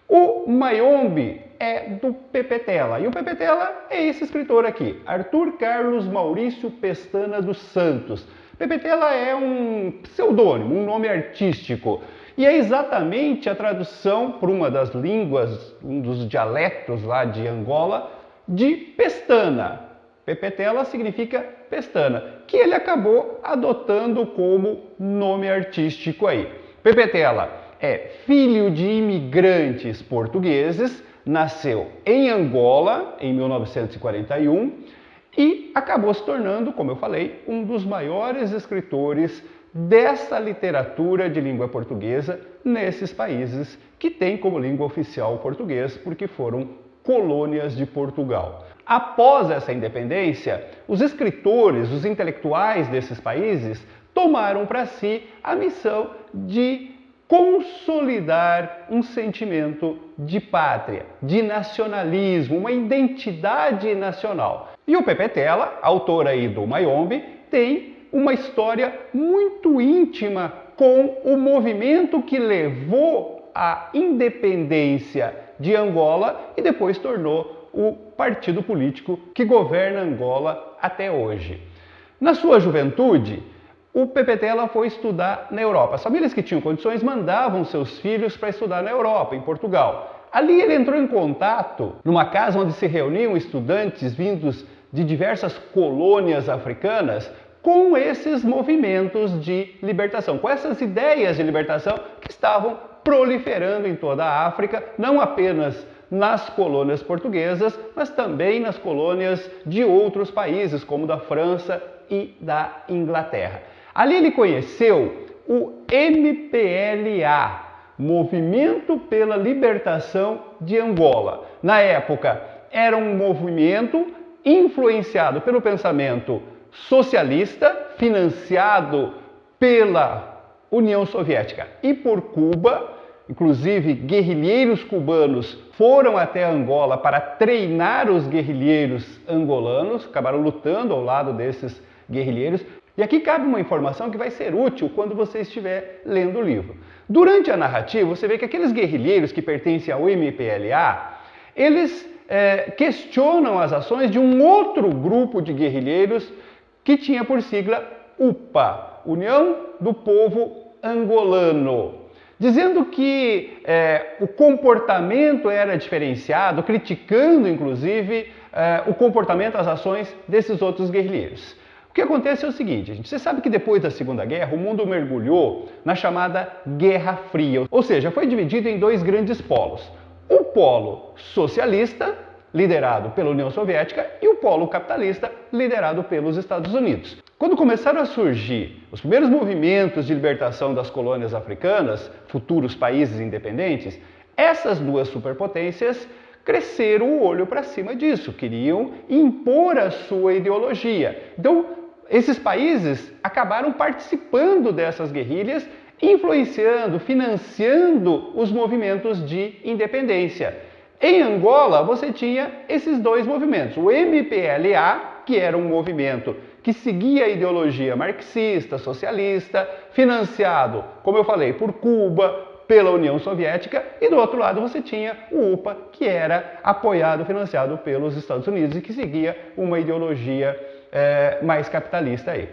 O Mayombe é do Pepetela, e o Pepetela é esse escritor aqui, Arthur Carlos Maurício Pestana dos Santos. Pepetela é um pseudônimo, um nome artístico, e é exatamente a tradução por uma das línguas, um dos dialetos lá de Angola, de pestana. Pepetela significa pestana, que ele acabou adotando como nome artístico aí. Pepetela é filho de imigrantes portugueses, nasceu em Angola em 1941 e acabou se tornando, como eu falei, um dos maiores escritores dessa literatura de língua portuguesa nesses países que têm como língua oficial o português, porque foram colônias de Portugal. Após essa independência, os escritores, os intelectuais desses países tomaram para si a missão de consolidar um sentimento de pátria, de nacionalismo, uma identidade nacional. E o Pepetela, autor aí do Mayombe, tem uma história muito íntima com o movimento que levou à independência de Angola e depois tornou o partido político que governa Angola até hoje. Na sua juventude, o Pepetela foi estudar na Europa. As famílias que tinham condições mandavam seus filhos para estudar na Europa, em Portugal. Ali ele entrou em contato numa casa onde se reuniam estudantes vindos de diversas colônias africanas com esses movimentos de libertação, com essas ideias de libertação que estavam proliferando em toda a África, não apenas nas colônias portuguesas, mas também nas colônias de outros países, como da França e da Inglaterra. Ali ele conheceu o MPLA, Movimento pela Libertação de Angola. Na época, era um movimento influenciado pelo pensamento socialista, financiado pela União Soviética e por Cuba. Inclusive, guerrilheiros cubanos foram até Angola para treinar os guerrilheiros angolanos, acabaram lutando ao lado desses guerrilheiros. E aqui cabe uma informação que vai ser útil quando você estiver lendo o livro. Durante a narrativa, você vê que aqueles guerrilheiros que pertencem ao MPLA, eles questionam as ações de um outro grupo de guerrilheiros que tinha por sigla UPA, União do Povo Angolano, dizendo que o comportamento era diferenciado, criticando inclusive o comportamento, as ações desses outros guerrilheiros. O que acontece é o seguinte, gente, você sabe que depois da Segunda Guerra o mundo mergulhou na chamada Guerra Fria, ou seja, foi dividido em dois grandes polos. O polo socialista, liderado pela União Soviética, e o polo capitalista, liderado pelos Estados Unidos. Quando começaram a surgir os primeiros movimentos de libertação das colônias africanas, futuros países independentes, essas duas superpotências cresceram o olho para cima disso, queriam impor a sua ideologia. Então, esses países acabaram participando dessas guerrilhas, influenciando, financiando os movimentos de independência. Em Angola, você tinha esses dois movimentos, o MPLA, que era um movimento que seguia a ideologia marxista, socialista, financiado, como eu falei, por Cuba, pela União Soviética, e do outro lado você tinha o UPA, que era apoiado, financiado pelos Estados Unidos e que seguia uma ideologia mais capitalista aí.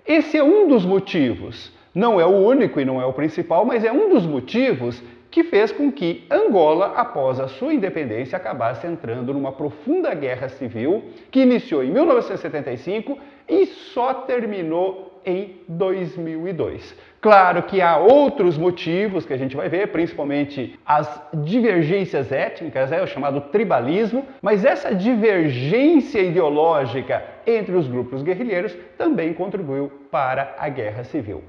Esse é um dos motivos, não é o único e não é o principal, mas é um dos motivos que fez com que Angola, após a sua independência, acabasse entrando numa profunda guerra civil que iniciou em 1975 e só terminou em 2002. Claro que há outros motivos que a gente vai ver, principalmente as divergências étnicas, o chamado tribalismo, mas essa divergência ideológica entre os grupos guerrilheiros também contribuiu para a guerra civil.